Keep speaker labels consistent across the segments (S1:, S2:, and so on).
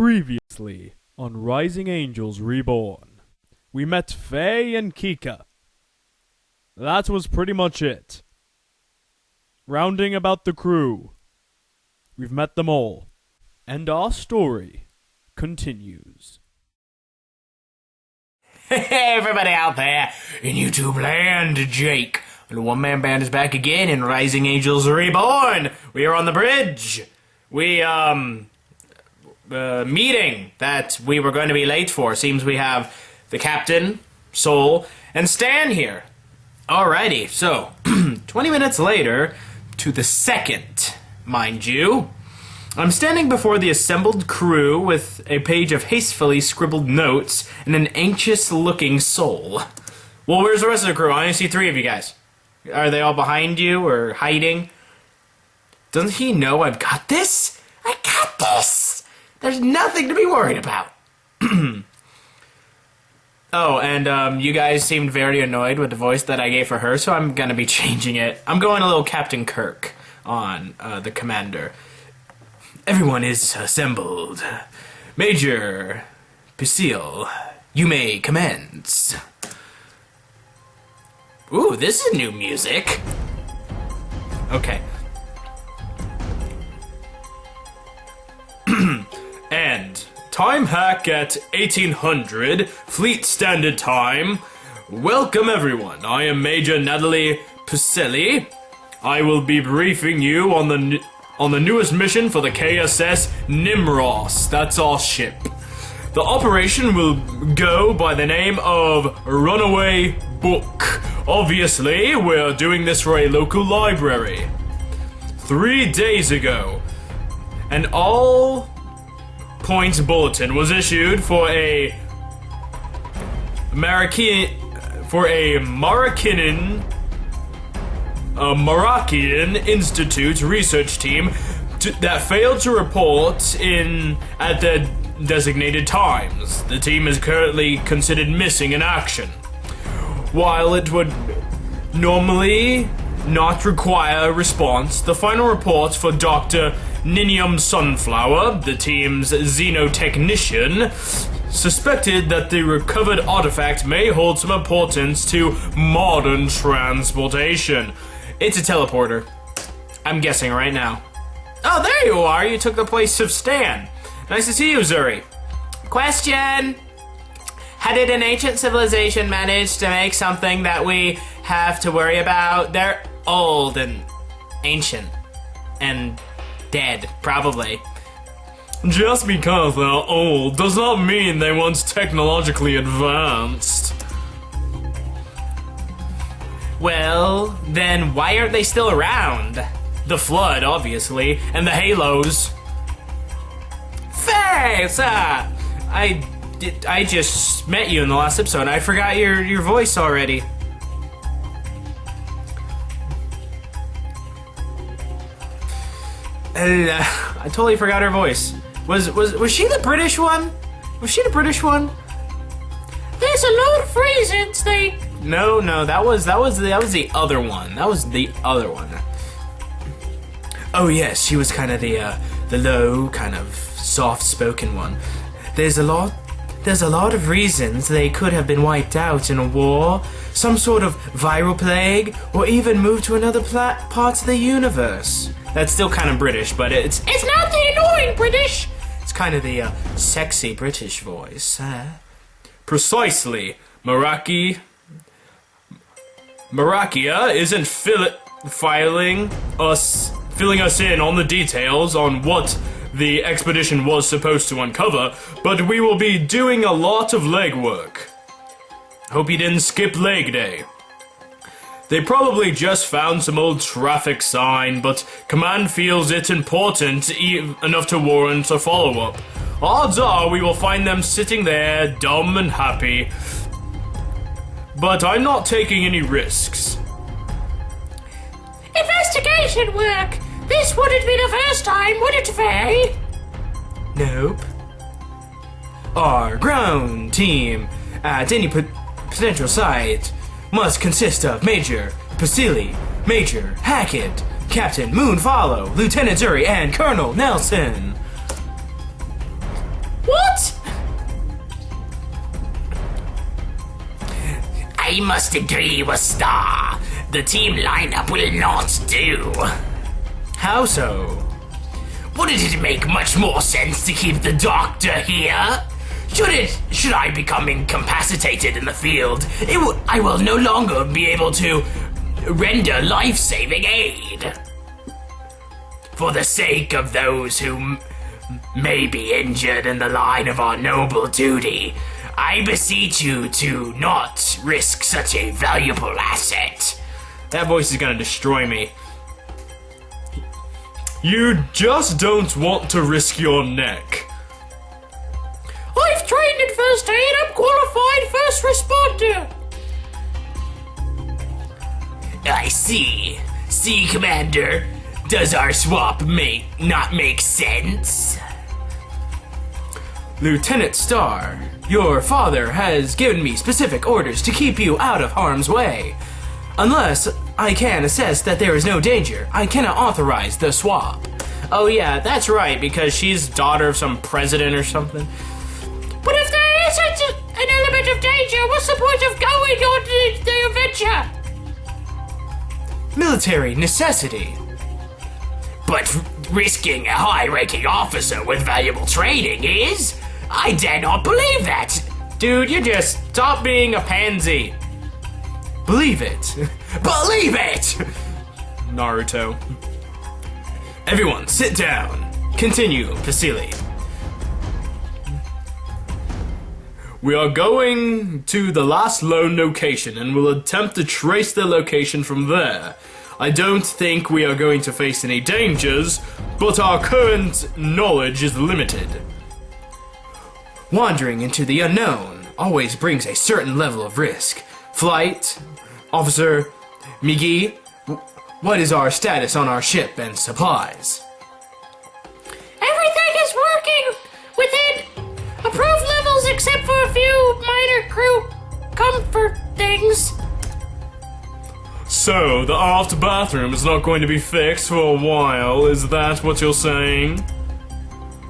S1: Previously on Rising Angels Reborn, we met Faye and Kika. That was pretty much it. Rounding about the crew, we've met them all, and our story continues.
S2: Hey everybody out there in YouTube land, Jake. And the OneManBand is back again in Rising Angels Reborn. We are on the bridge. Meeting that we were going to be late for. Seems we have the captain, Soul, and Stan here. Alrighty, so 20 minutes later, to the second, mind you. I'm standing before the assembled crew with a page of hastily scribbled notes and an anxious-looking Soul. Well, where's the rest of the crew? I only see 3 of you guys. Are they all behind you or hiding? Doesn't he know I've got this? I got this! There's nothing to be worried about. Oh, and you guys seemed very annoyed with the voice that I gave for her, so I'm gonna be changing it. I'm going a little Captain Kirk on the commander. Everyone is assembled. Major Pacille, you may commence. Ooh, this is new music. Okay. And time hack at 1800 Fleet Standard Time. Welcome everyone. I am Major Natalie Pacille. I will be briefing you on the newest mission for the KSS Nimros. That's our ship. The operation will go by the name of Runaway Book. Obviously, we're doing this for a local library. 3 days ago, an all-points bulletin was issued for a Moroccan Institute research team that failed to report in at the designated times. The team is currently considered missing in action. While it would normally not require a response, the final report for Dr. Ninium Sunflower, the team's xenotechnician, suspected that the recovered artifact may hold some importance to modern transportation. It's a teleporter. I'm guessing right now. Oh, there you are. You took the place of Stan. Nice to see you, Zuri. Question. How did an ancient civilization manage to make something that we have to worry about? They're old and ancient and dead, probably. Just because they're old does not mean they weren't technologically advanced. Well, then why aren't they still around? The Flood, obviously, and the Halos. Face! I just met you in the last episode. I forgot your voice already. I totally forgot her voice. Was she the British one? Was she the British one? There's a lot of reasons they. No, that was the other one. That was the other one. Oh yes, she was kind of the low, kind of soft-spoken one. There's a lot of reasons they could have been wiped out in a war, some sort of viral plague, or even moved to another part of the universe. That's still kind of British, but it's not the annoying British. It's kind of the sexy British voice. Precisely, Meraki isn't filling us in on the details on what the expedition was supposed to uncover, but we will be doing a lot of legwork. Hope you didn't skip leg day. They probably just found some old traffic sign, but Command feels it important enough to warrant a follow-up. Odds are we will find them sitting there, dumb and happy. But I'm not taking any risks. Investigation work! This wouldn't be the first time, would it, Faye? Nope. Our ground team at any potential site must consist of Major Pacille, Major Hackett, Captain Moonfollow, Lieutenant Zuri, and Colonel Nelson. What? I must agree with Star. The team lineup will not do. How so? Wouldn't it make much more sense to keep the doctor here? Should I become incapacitated in the field, I will no longer be able to render life-saving aid. For the sake of those who may be injured in the line of our noble duty, I beseech you to not risk such a valuable asset. That voice is gonna destroy me. You just don't want to risk your neck. I've trained in first aid. I'm qualified first responder. I see. See, Commander, does our swap not make sense? Lieutenant Star, your father has given me specific orders to keep you out of harm's way. Unless I can assess that there is no danger, I cannot authorize the swap. Oh yeah, that's right, because she's daughter of some president or something. But if there isn't an element of danger, what's the point of going on the adventure? Military necessity. But risking a high-ranking officer with valuable training is? I dare not believe that. Dude, you just stop being a pansy. Believe it. Believe it! Naruto. Everyone, sit down. Continue, Vasily. We are going to the last lone location and will attempt to trace the location from there. I don't think we are going to face any dangers, but our current knowledge is limited. Wandering into the unknown always brings a certain level of risk. Flight, Officer Migi, what is our status on our ship and supplies? Everything is working within approved levels except for a few minor crew comfort things. So, the aft bathroom is not going to be fixed for a while, is that what you're saying?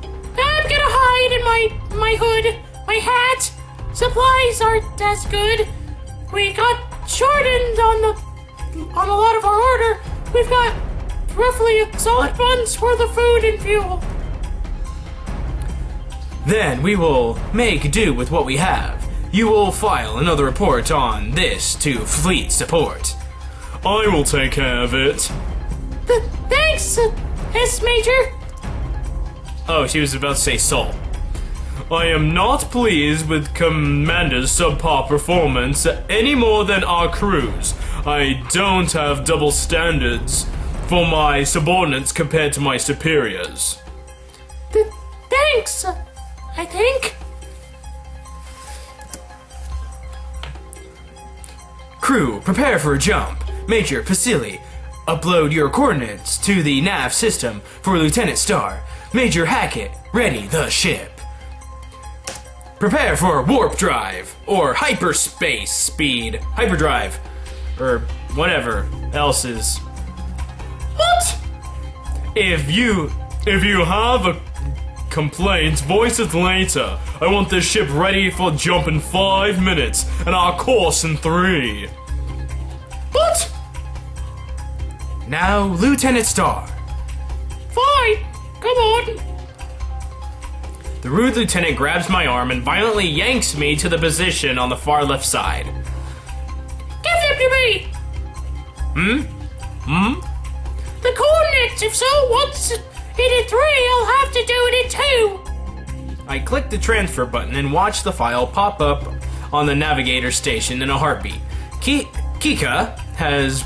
S2: I'm gonna hide in my hood, my hat. Supplies aren't as good. We got shortened on a lot of our order. We've got roughly a solid month's worth of food and fuel. Then we will make do with what we have. You will file another report on this to fleet support. I will take care of it. Thanks, S-Major. Oh, she was about to say Sol. I am not pleased with Commander's subpar performance any more than our crews. I don't have double standards for my subordinates compared to my superiors. Thanks, I think. Crew, prepare for a jump. Major Vasily, upload your coordinates to the nav system for Lieutenant Star. Major Hackett, ready the ship. Prepare for warp drive, or hyperspace speed, hyperdrive, or whatever else is. What? If you have a complaint, voice it later. I want this ship ready for jump in 5 minutes, and our course in 3. What? Now, Lieutenant Star. Fine, come on. The rude lieutenant grabs my arm and violently yanks me to the position on the far left side. Give them to me! The coordinates, if so, once it in 3, I'll have to do it in 2. I click the transfer button and watch the file pop up on the navigator station in a heartbeat. Kika has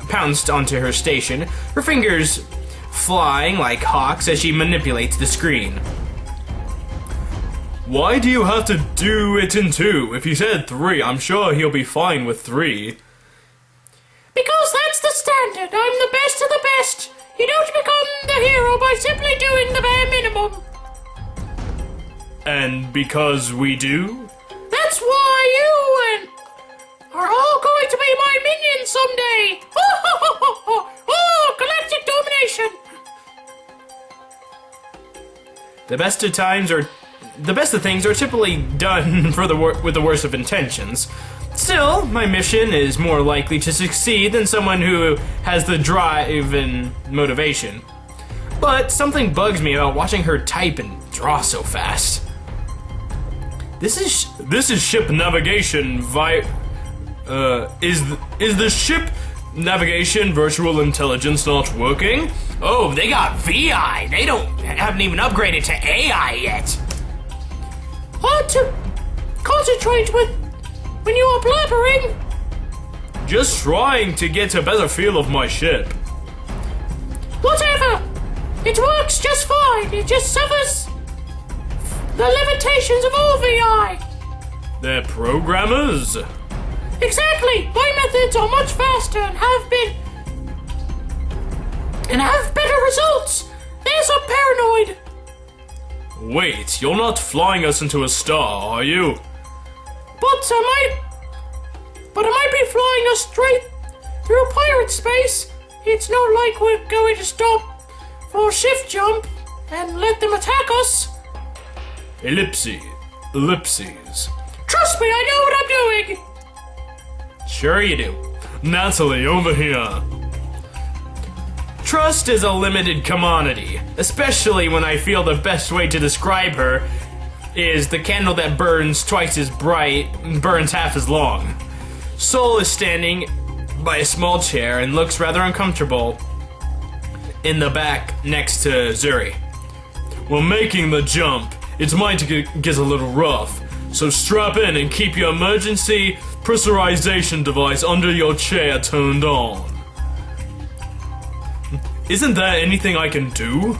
S2: pounced onto her station, her fingers flying like hawks as she manipulates the screen. Why do you have to do it in 2? If he said 3, I'm sure he'll be fine with 3. Because that's the standard. I'm the best of the best. You don't become the hero by simply doing the bare minimum. And because we do? That's why you are all going to be my minions someday. Oh, galactic domination. The best of things are typically done with the worst of intentions. Still, my mission is more likely to succeed than someone who has the drive and motivation. But something bugs me about watching her type and draw so fast. This is ship navigation is the ship navigation virtual intelligence not working? Oh, they got VI. They haven't even upgraded to AI yet.
S3: Hard to concentrate when you are blabbering.
S2: Just trying to get a better feel of my ship.
S3: Whatever. It works just fine. It just suffers the limitations of all VI.
S2: They're programmers.
S3: Exactly. My methods are much faster and have better results. They're so paranoid.
S2: Wait, you're not flying us into a star, are you?
S3: But I might be flying us straight through pirate space. It's not like we're going to stop for a shift jump and let them attack us.
S2: Ellipses.
S3: Trust me, I know what I'm doing.
S2: Sure you do. Natalie, over here. Trust is a limited commodity, especially when I feel the best way to describe her is the candle that burns twice as bright and burns half as long. Sol is standing by a small chair and looks rather uncomfortable in the back next to Zuri. We're making the jump. It might get a little rough, so strap in and keep your emergency pressurization device under your chair turned on. Isn't there anything I can do?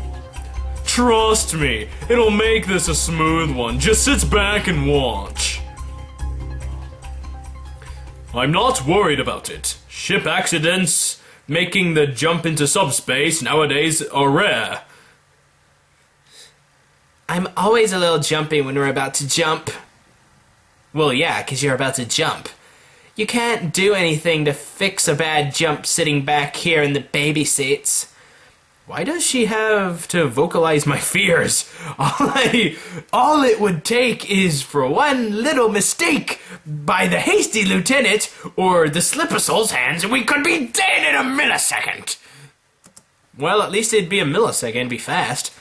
S2: Trust me, it'll make this a smooth one. Just sit back and watch. I'm not worried about it. Ship accidents making the jump into subspace nowadays are rare.
S4: I'm always a little jumpy when we're about to jump. Well, yeah, 'cause you're about to jump. You can't do anything to fix a bad jump sitting back here in the baby seats.
S2: Why does she have to vocalize my fears? All it would take is for one little mistake by the hasty lieutenant or the slip of Sol's hands and we could be dead in a millisecond. Well, at least it'd be a millisecond, it'd be fast.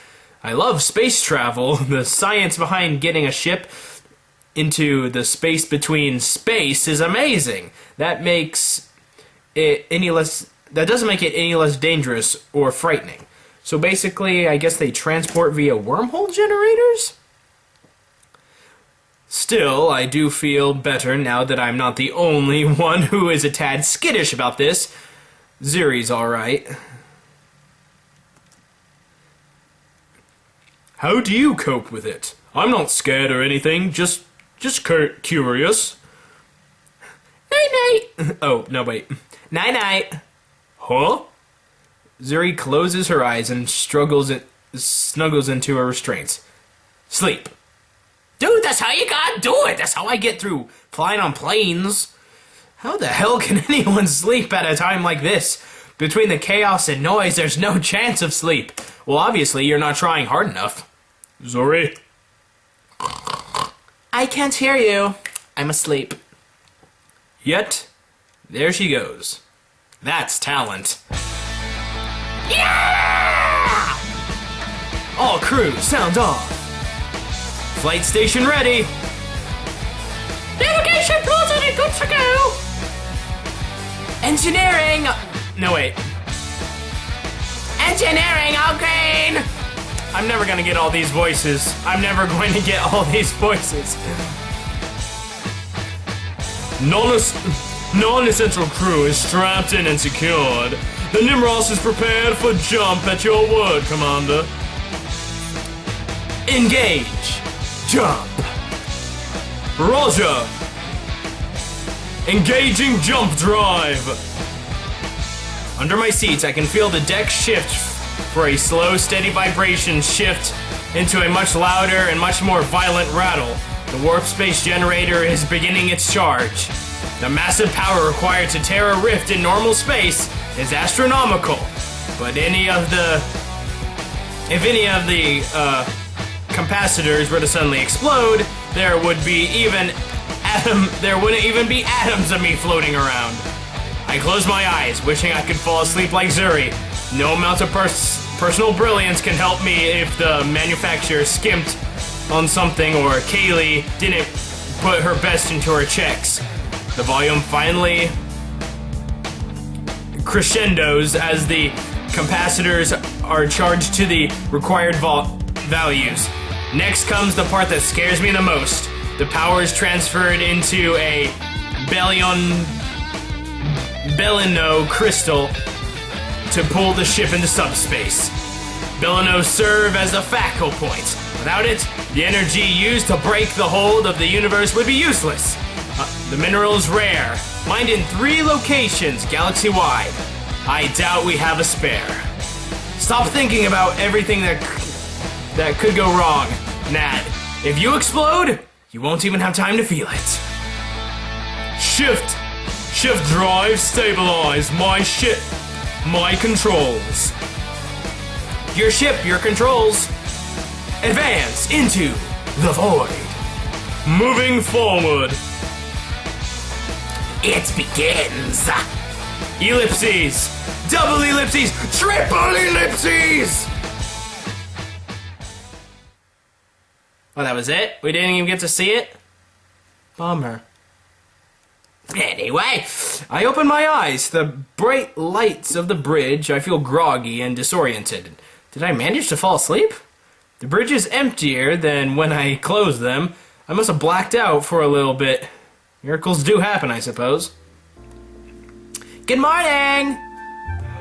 S2: I love space travel. The science behind getting a ship into the space between space is amazing. That makes it that doesn't make it any less dangerous or frightening. So basically, I guess they transport via wormhole generators? Still, I do feel better now that I'm not the only one who is a tad skittish about this. Zuri's alright. How do you cope with it? I'm not scared or anything, just curious.
S3: Night-night.
S2: Oh, no, wait.
S4: Night-night.
S2: Huh?
S4: Zuri closes her eyes and snuggles into her restraints. Sleep.
S3: Dude, that's how you gotta do it. That's how I get through flying on planes.
S4: How the hell can anyone sleep at a time like this? Between the chaos and noise, there's no chance of sleep. Well, obviously, you're not trying hard enough.
S2: Zuri?
S4: I can't hear you. I'm asleep.
S2: Yet, there she goes. That's talent.
S3: Yeah!
S2: All crew, sound off. Flight station ready.
S3: Navigation plotted and good to go.
S4: Engineering.
S2: No, wait.
S4: Engineering, all green.
S2: I'm never gonna get all these voices. Non-essential crew is strapped in and secured. The Nimros is prepared for jump at your word, Commander. Engage. Jump. Roger. Engaging jump drive. Under my seats, I can feel the deck shift for a slow, steady vibration shift into a much louder and much more violent rattle. The warp space generator is beginning its charge. The massive power required to tear a rift in normal space is astronomical, but if any of the capacitors were to suddenly explode, there wouldn't even be atoms of me floating around. I closed my eyes, wishing I could fall asleep like Zuri. No amount of personal brilliance can help me if the manufacturer skimped on something or Kaylee didn't put her best into her checks. The volume finally crescendos as the capacitors are charged to the required values. Next comes the part that scares me the most. The power is transferred into a Belino crystal to pull the ship into subspace. Belinos serve as the focal point. Without it, the energy used to break the hold of the universe would be useless. The mineral is rare, mined in 3 locations galaxy-wide. I doubt we have a spare. Stop thinking about everything that could go wrong, Nad. If you explode, you won't even have time to feel it. Shift drive, stabilize my ship, my controls. Your ship, your controls. Advance into the void. Moving forward. It begins. Ellipses, double ellipses, triple ellipses. Oh, that was it? We didn't even get to see it? Bummer. Anyway, I open my eyes. The bright lights of the bridge. I feel groggy and disoriented. Did I manage to fall asleep? The bridge is emptier than when I closed them. I must have blacked out for a little bit. Miracles do happen, I suppose. Good morning!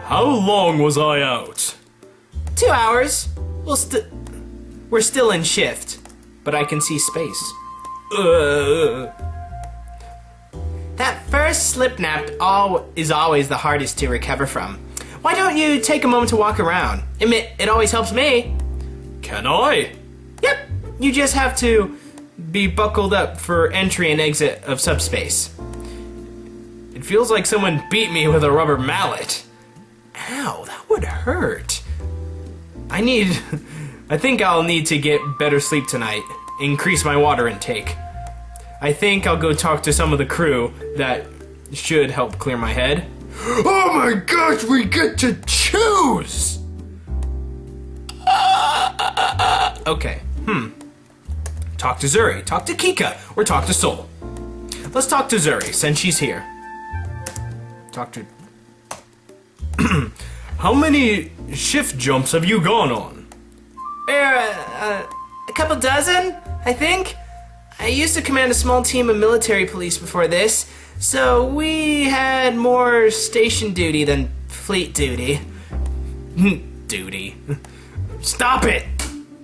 S2: How long was I out? 2 hours. We're still in shift, but I can see space. That first slip nap is always the hardest to recover from. Why don't you take a moment to walk around? It always helps me. Can I? Yep. You just have to be buckled up for entry and exit of subspace. It feels like someone beat me with a rubber mallet. Ow, that would hurt. I think I'll need to get better sleep tonight. Increase my water intake. I think I'll go talk to some of the crew. That should help clear my head. Oh my gosh, we get to choose! Okay, Talk to Zuri, talk to Kika, or talk to Sol. Let's talk to Zuri, since she's here. Talk to... How many shift jumps have you gone on?
S4: A couple dozen, I think. I used to command a small team of military police before this, so we had more station duty than fleet duty. Duty. Stop it!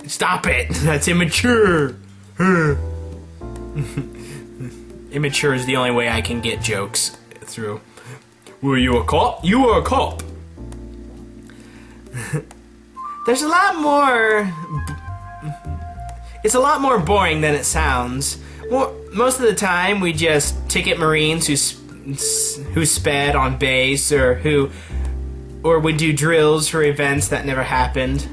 S4: Stop it! That's immature! Immature is the only way I can get jokes through.
S2: Were you a cop? You were a cop.
S4: There's a lot more... It's a lot more boring than it sounds. Most of the time, we just ticket Marines who sped on base, or would do drills for events that never happened.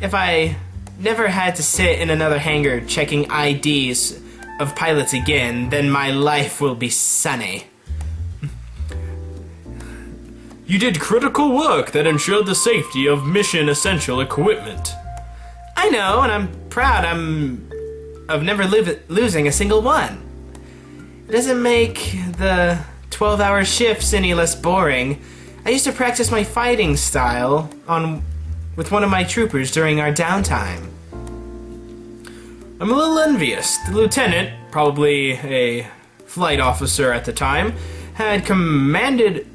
S4: If I never had to sit in another hangar checking IDs of pilots again, then my life will be sunny.
S2: You did critical work that ensured the safety of mission-essential equipment.
S4: I know, and I'm proud of never losing a single one. It doesn't make the 12-hour shifts any less boring. I used to practice my fighting style with one of my troopers during our downtime.
S2: I'm a little envious. The lieutenant, probably a flight officer at the time, had commanded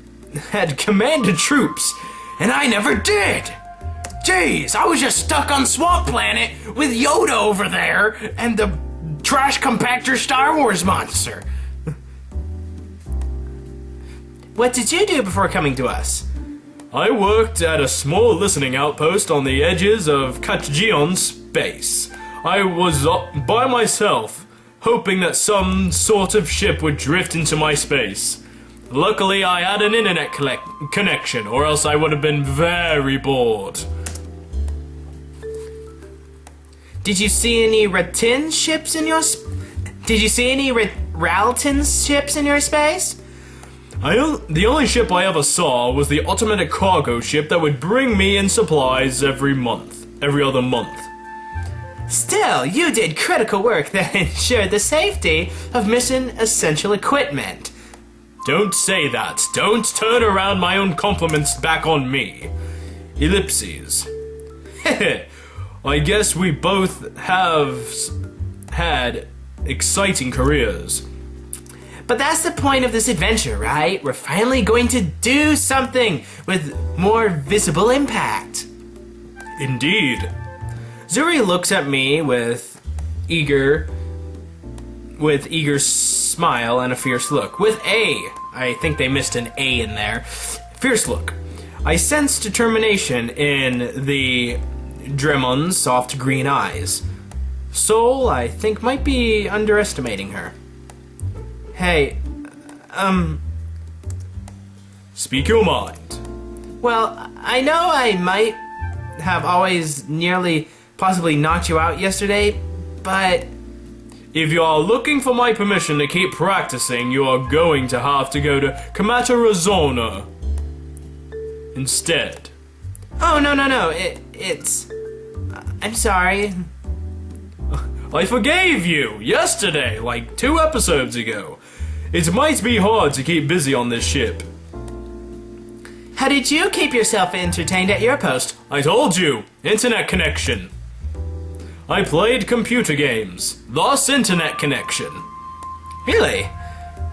S2: troops, and I never did. Jeez, I was just stuck on Swamp Planet with Yoda over there and the trash compactor Star Wars monster.
S4: What did you do before coming to us?
S2: I worked at a small listening outpost on the edges of Kachjion space. I was by myself, hoping that some sort of ship would drift into my space. Luckily, I had an internet connection, or else I would have been very bored.
S4: Did you see any Ratin ships in your Did you see any Ralton ships in your space?
S2: The only ship I ever saw was the automatic cargo ship that would bring me in supplies every other month.
S4: Still, you did critical work that ensured the safety of mission essential equipment.
S2: Don't say that. Don't turn around my own compliments back on me. Ellipses. I guess we both have had exciting careers.
S4: But that's the point of this adventure, right? We're finally going to do something with more visible impact.
S2: Indeed.
S4: Zuri looks at me with eager smile and a fierce look. I think they missed an A in there. Fierce look. I sense determination in the Dremon's soft green eyes. Soul, I think, might be underestimating her. Hey,
S2: Speak your mind.
S4: well, I know I might have always nearly possibly knocked you out yesterday, but
S2: If you are looking for my permission to keep practicing, you are going to have to go to Kamata Razona instead.
S4: oh, no, it's... I'm sorry.
S2: I forgave you yesterday, like 2 episodes ago. It might be hard to keep busy on this ship.
S4: How did you keep yourself entertained at your post?
S2: I told you, internet connection. I played computer games, thus internet connection.
S4: Really?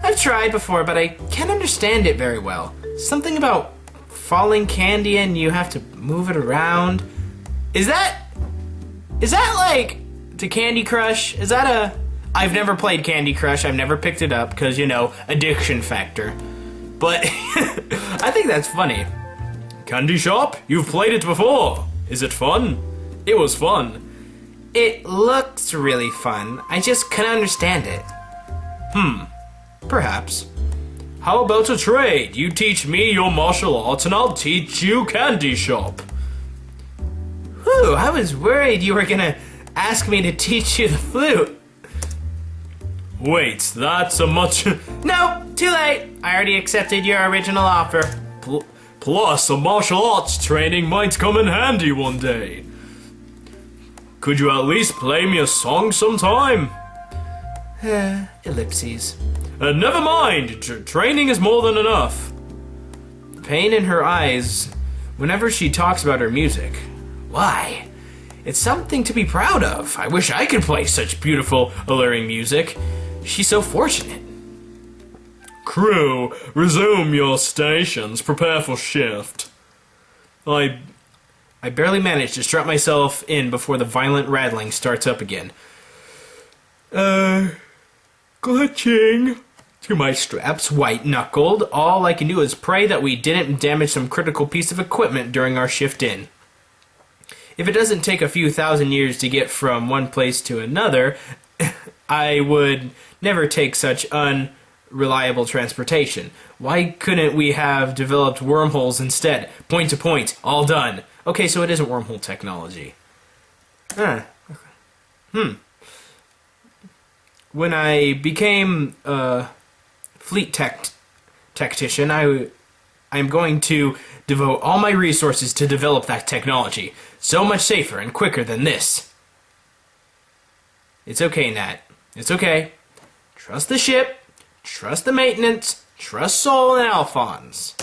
S4: I've tried before, but I can't understand it very well. Something about falling candy and you have to move it around. Is that like to Candy Crush? Is that a... I've never played Candy Crush. I've never picked it up because, addiction factor. But I think that's funny.
S2: Candy Shop? You've played it before. Is it fun? It was fun.
S4: It looks really fun. I just couldn't understand it.
S2: Perhaps. How about a trade? You teach me your martial arts and I'll teach you Candy Shop.
S4: Whew, I was worried you were gonna ask me to teach you the flute.
S2: Wait, that's a much...
S4: No, too late. I already accepted your original offer.
S2: Plus, a martial arts training might come in handy one day. Could you at least play me a song sometime?
S4: Ellipses.
S2: Never mind, training is more than enough.
S4: Pain in her eyes whenever she talks about her music. Why? It's something to be proud of. I wish I could play such beautiful, alluring music. She's so fortunate.
S2: Crew, resume your stations. Prepare for shift.
S4: I barely managed to strap myself in before the violent rattling starts up again. Glitching. To my straps, white-knuckled. All I can do is pray that we didn't damage some critical piece of equipment during our shift in. If it doesn't take a few thousand years to get from one place to another, I would never take such unreliable transportation. Why couldn't we have developed wormholes instead? Point to point, all done. Okay, so it isn't wormhole technology. When I became a fleet tactician, I'm going to devote all my resources to develop that technology. So much safer and quicker than this. It's okay, Nat. It's okay. Trust the ship, trust the maintenance, trust Sol and Alphonse.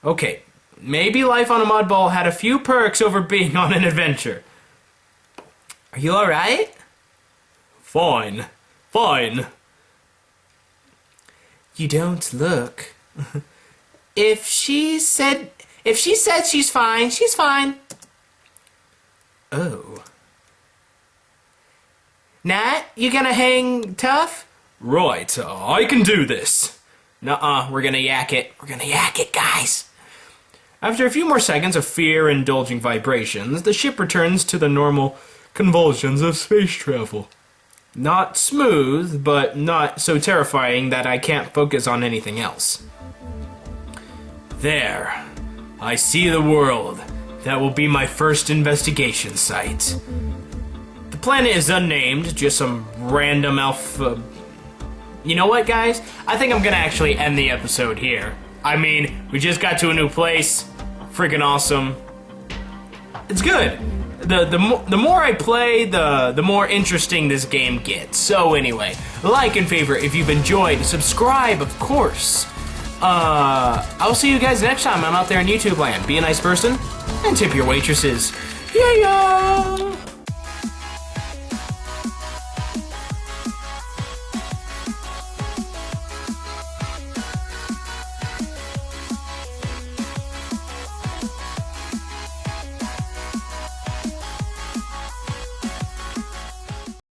S4: Okay, maybe life on a mudball had a few perks over being on an adventure. Are you alright?
S2: Fine.
S4: You don't look. If she said she's fine, she's fine. Oh. Nat, you gonna hang tough?
S2: Right, I can do this.
S4: Nuh-uh, we're gonna yak it. We're gonna yak it, guys. After a few more seconds of fear-indulging vibrations, the ship returns to the normal convulsions of space travel. Not smooth, but not so terrifying that I can't focus on anything else. There. I see the world. That will be my first investigation site.
S2: planet is unnamed, just some random elf. You know what, guys? I think I'm gonna actually end the episode here. I mean, we just got to a new place. Freaking awesome. It's good. The more I play, the more interesting this game gets. So anyway, like and favorite if you've enjoyed. Subscribe, of course. I'll see you guys next time I'm out there in YouTube land. Be a nice person and tip your waitresses. Yeah.